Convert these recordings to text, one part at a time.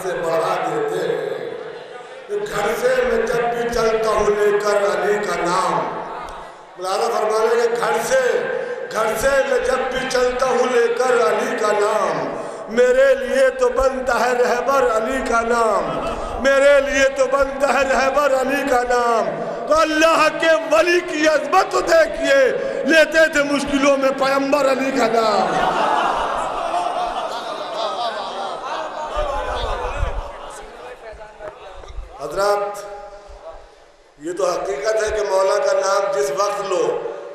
से बढ़ा देते हैं। घर से मैं जब भी चलता हूँ लेकर अली का नाम, मौलाना फरमाने के घर से मैं जब भी चलता हूँ लेकर अली का नाम, मेरे लिए तो बनता है रहबर अली का नाम, मेरे लिए तो बनता है रहबर अली का नाम। तो अल्लाह के वली की अज़मत तो देखिए, लेते थे मुश्किलों में पैगंबर अली का नाम। हजरत, ये तो हकीकत है कि मौला का नाम जिस वक्त लो,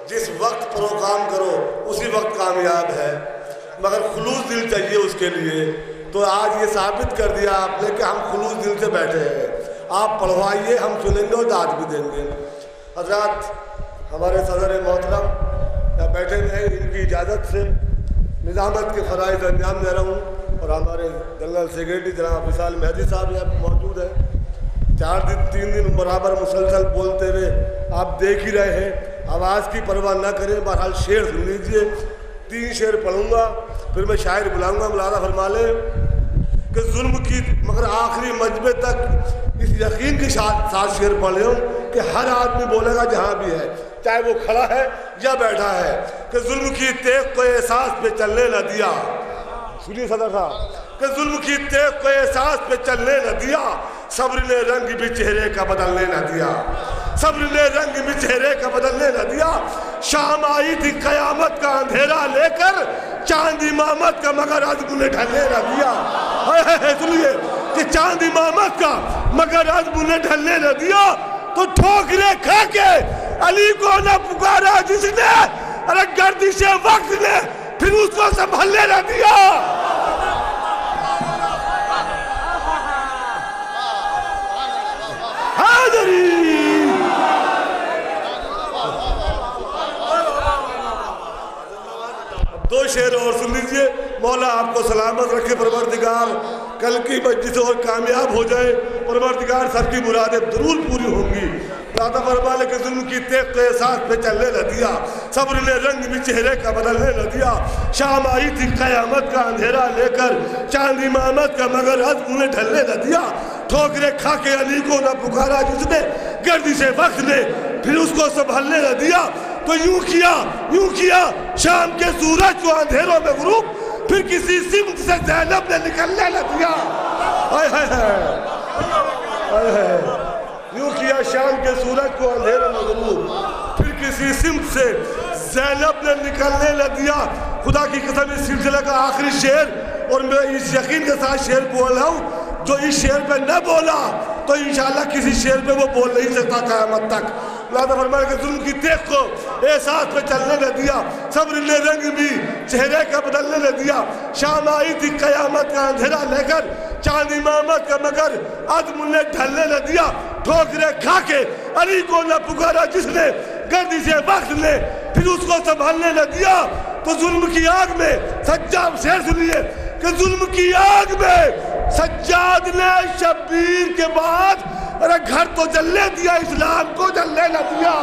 जिस वक्त प्रोग्राम करो, उसी वक्त कामयाब है, मगर खुलूस दिल चाहिए उसके लिए। तो आज ये साबित कर दिया आपने कि हम खुलूस दिल से बैठे हैं। आप पढ़वाइए, हम सुनेंगे और दाद भी देंगे। हजरत, हमारे सदर मोहतरम यहाँ बैठे हैं, इनकी इजाज़त से निज़ामत के फ़राइज़ अंजाम दे रहा हूँ। और हमारे जनरल सेक्रेटरी जनाब विशाल मेहदी साहब यहाँ मौजूद हैं। 3 दिन बराबर मुसलसल बोलते हुए आप देख ही रहे हैं, आवाज़ की परवाह न करें। बहरहाल शेर सुन लीजिए, 3 शेर पढ़ूंगा, फिर मैं शायर बुलाऊंगा। मौलाना फरमा ले कि जुल्म की मगर आखिरी मजबे तक इस यकीन के साथ शेर पढ़े हूँ कि हर आदमी बोलेगा जहाँ भी है, चाहे वो खड़ा है या बैठा है, कि जुल्म की तेग को एहसास पे चलने न दिया। सुनिए सदर साहब, कि जुल्म की तेग को एहसास पे चलने न दिया, सब्र ने रंग भी चेहरे का बदलने न दिया, सब्र ने रंग भी चेहरे का बदलने न दिया। शाम आई थी कयामत का अंधेरा लेकर, चांद इमामत का मगर अज़्म ने ढलने न दिया। सुनिए कि चांद इमामत का मगर अज़्म ने ढलने न दिया। तो ठोकरे खा के अली को न पुकारा जिसने, अरे गर्दिश वक्त ने फिर उसको संभलने न दिया। दो शेर और सुन लीजिए। मौला आपको सलामत रखे परवरदिगार, कल की मजलिस और कामयाब हो जाए परवरदिगार, सबकी मुरादें जरूर पूरी होंगी। दादा फरमाने के जुल्म की तेग को एहसास पे चलने न दिया, सब्र ने रंग भी चेहरे का बदलने न दिया। शाम आई थी कयामत का अंधेरा लेकर, चांद इमामत का मगर अज़्म ने ढलने न दिया। ठोकरे खा के अली को न पुकारा जिसने, गर्दिश वक्त ने फिर उसको संभलने न दिया। तो यूं किया शाम के सूरज को अंधेरों में गुरूब, फिर किसी सिमत से ज़ैनब ने निकलने न दिया। हाय हाय हाय, यूं किया शाम के सूरज को अंधेरों में गुरूब, फिर किसी सिमत से ज़ैनब ने निकलने न दिया। खुदा की कसम, इस सिलसिले का आखिरी शेर, और मैं इस यकीन के साथ शेर बोल रहा हूँ, जो इस शेर पे न बोला तो इंशाअल्लाह किसी शेर पे वो बोल नहीं सकता क़यामत तक। लादा फरमाया कि जुल्म की तेग को एहसास पे चलने न दिया, सब्र ने रंग भी चेहरे का बदलने न दिया। शाम आई थी कयामत का अंधेरा लेकर, चांद इमामत का मगर अज़्म ने ढलने न दिया। ठोकरे खा के अली को न पुकारा जिसने, गर्दिश वक्त ने फिर उसको संभालने न दिया। तो जुल्म की आग में सज्जाद, शेर सुनिए कि जुल्म की आग में सज्जाद ने शब्बीर के बाद, अरे घर तो जलने दिया, इस्लाम को जलने न दिया।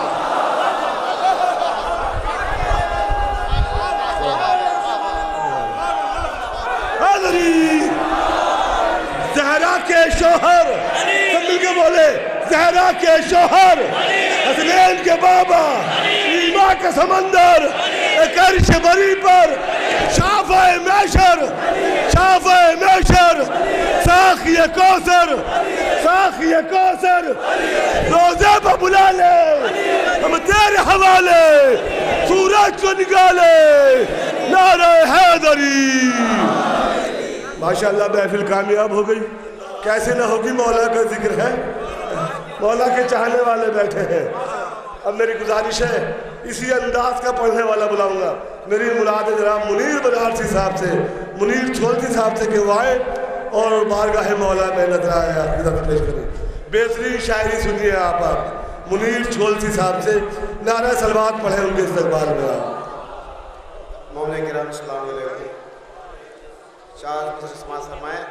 ज़हरा के शोहर, सब मिलके बोले, ज़हरा के शोहर, हसनैन के बाबा, ईमा का समंदर, एक अर्श बरी पर शाफ़े महशर, साखिए कौसर, रोज़े पर बुला ले, हम तेरे हवाले, सूरज को निकाले, नारे हैदरी। माशाअल्लाह महफिल कामयाब हो गई, कैसे ना होगी, मौला का जिक्र है, मौला के चाहने वाले बैठे हैं। अब मेरी गुजारिश है, इसी अंदाज का पढ़ने वाला बुलाऊंगा। मेरी मुराद जनाब मुनीर बनारसी साहब से, मुनीर छोलती साहब से कि वो आए और बारगाह मौला में नजर आए, पेश करें। बेहतरीन शायरी सुनिए आप मुनीर छोलती साहब से, नारा सलवात पढ़े उनके इस्तकबाल में। मौला किराम अस्सलाम वालेकुम। फरमाए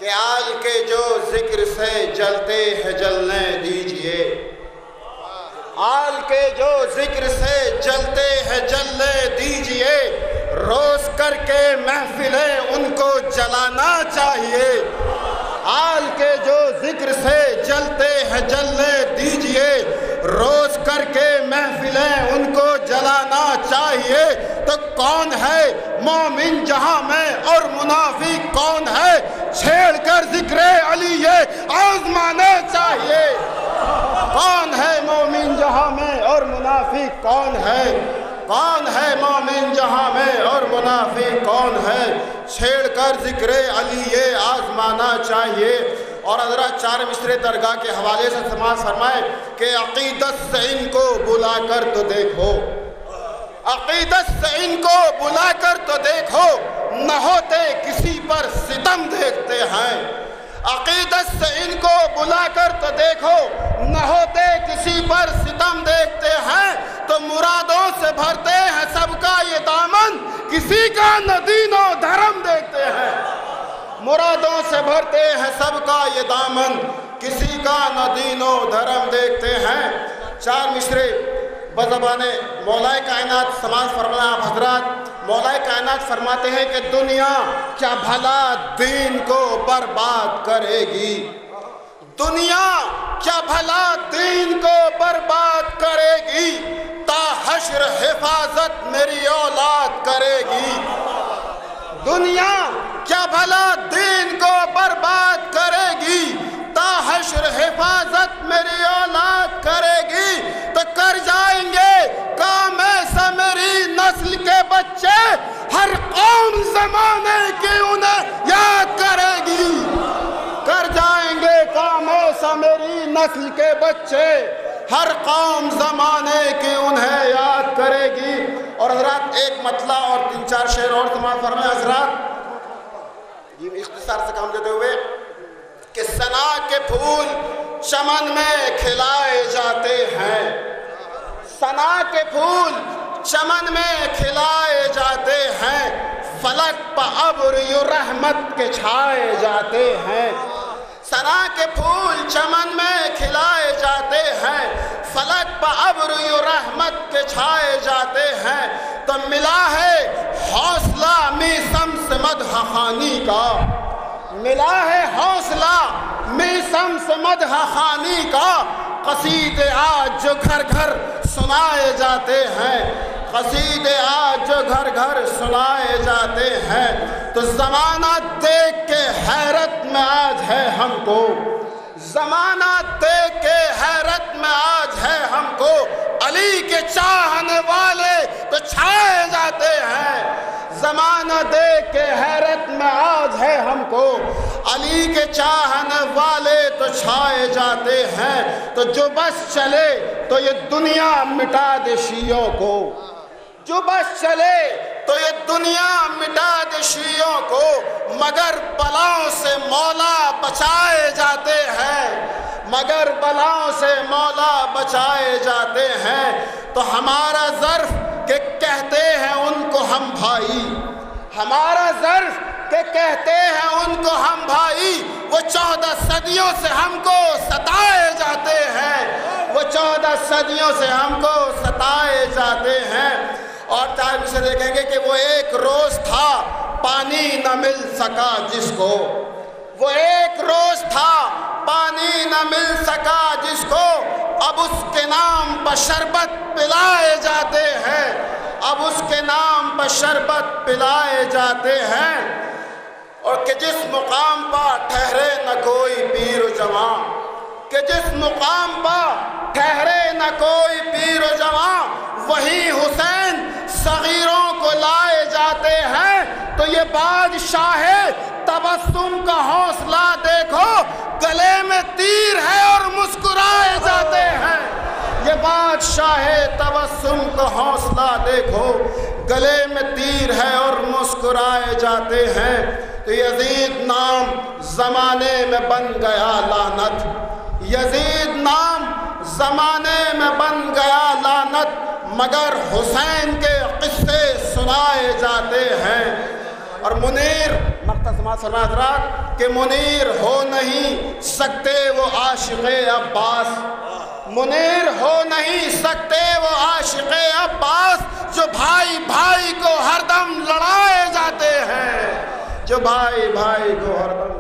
कि आज के जो जिक्र से जलते हैं जलने दीजिए, आज के जो जिक्र से जलते हैं जलने दीजिए, روز کر کے محفلیں ان کو جلانا چاہیے، آل کے جو ذکر سے جلتے ہیں جلنے دیجئے، روز کر کے محفلیں ان کو جلانا چاہیے۔ تو کون ہے مومن جہاں میں اور منافق کون ہے، چھیڑ کر ذکر علی یہ آزمانا چاہیے۔ کون ہے مومن جہاں میں اور منافق کون ہے، کون ہے مومن جہاں میں اور منافق کون ہے، چھیڑ کر ذکر علی یہ آزمانا چاہیے۔ اور حضرات 4 مصرے درگاہ کے حوالے سے سماعت فرمائے کہ عقیدت سے ان کو بلا کر تو دیکھو، عقیدت سے ان کو بلا کر تو دیکھو، نہ ہوتے کسی پر ستم دیکھتے ہیں۔ عقیدت سے ان کو بلا کر تو دیکھو، نہ ہوتے کسی پر ستم دیکھتے ہیں، تو مرادوں سے بھرتے ہیں سب کا یہ دامن، کسی کا نہ دین و دھرم دیکھتے ہیں۔ مرادوں سے بھرتے ہیں سب کا یہ دامن، کسی کا نہ دین و دھرم دیکھتے ہیں۔ 4 مصرے بزبان مولا کائنات سماعت فرمانا آپ حضرات۔ مولا کائنات فرماتے ہیں کہ دنیا کیا بھلا دین کو برباد کرے گی، دنیا کیا بھلا دین کو برباد کرے گی، تا حشر حفاظت میری اولاد کرے گی۔ دنیا کیا بھلا دین کو برباد کرے گی، تا حشر حفاظت میری اولاد کرے گی۔ تو کر جائیں گے کام ایسا میری نسل کے بچے، ہر قوم زمانے کی انہیں یاد کرے گی۔ کر جائیں گے کام ایسا میری نسل کے بچے، ہر قوم زمانے کی انہیں یاد کرے گی۔ اور حضرات ایک مطلع اور 3-4 شعر اور سماعت فرمائیں حضرات، یہ اختصار سے کام دیتے ہوئے کہ ثنا کے پھول چمن میں کھلائے جاتے ہیں، ثنا کے پھول چمن میں کھلائے جاتے ہیں، فلک پہ ابر یوں رحمت کے چھائے جاتے ہیں۔ ثنا کے پھول چمن میں کھلائے جاتے ہیں، فلک پہ ابر یوں رحمت کے چھائے جاتے ہیں۔ تو ملا ہے حوصلہ میثم سے مدح خوانی کا، ملا ہے حوصلہ میثم سے مدح خوانی کا، قصیدے آج جو گھر گھر سنائے جاتے ہیں، قصیدے آج جو گھر گھر سنائے جاتے ہیں۔ تو زمانہ دیکھ کے حیرت میں آج ہے ہم کو، زمانہ دیکھ کے حیرت میں آج ہے ہم کو، علی کے چاہنے والے تو چھائے جاتے ہیں۔ زمانہ دیکھ کے حیرت میں آج ہے ہم کو، علی کے چاہنے والے تو چھائے جاتے ہیں۔ تو جو بس چلے تو یہ دنیا مٹا دے شیعوں کو، جو بس چلے تو یہ دنیا مٹا دے شیعوں کو، مگر بلاؤں سے مولا بچائے جاتے ہیں، مگر بلاؤں سے مولا بچائے جاتے ہیں۔ تو ہمارا ظرف کہ کہتے ہیں ان کو ہم بھائی، ہمارا ظرف کہ کہتے ہیں ان کو ہم بھائی، وہ 14 صدیوں سے ہم کو ستائے جاتے ہیں، وہ 14 صدیوں سے ہم کو ستائے جاتے ہیں۔ اور ٹائم سے دیکھیں گے کہ وہ ایک روز تھا پانی نہ مل سکا جس کو، وہ ایک روز تھا پانی نہ مل سکا جس کو، اب اس کے نام پر شربت پلائے جاتے ہیں، اب اس کے نام پر شربت پلائے جاتے ہیں۔ اور کہ جس مقام پر ٹھہرے نہ کوئی پیر و جوان، کہ جس مقام پر ٹھہرے نہ کوئی پیر و جوان، وہی حسین صغیروں کو لائے جاتے ہیں۔ تو یہ بادشاہ تبسم کا حوصلہ دیکھو، گلے میں تیر ہے اور مسکرائے جاتے ہیں۔ یہ بادشاہ تبسم کا حوصلہ دیکھو، گلے میں تیر ہے اور مسکرائے جاتے ہیں۔ تو یزید نام زمانے میں بن گیا لعنت، یزید نام زمانے میں بن گیا لعنت، مگر حسین کے قصے سنائے جاتے ہیں۔ اور منیر مختصمات سنا حضرات کہ منیر ہو نہیں سکتے وہ عاشق عباس، منیر ہو نہیں سکتے وہ عاشق عباس، جو بھائی بھائی کو ہر دم لڑائے جاتے ہیں، جو بھائی بھائی کو ہر دم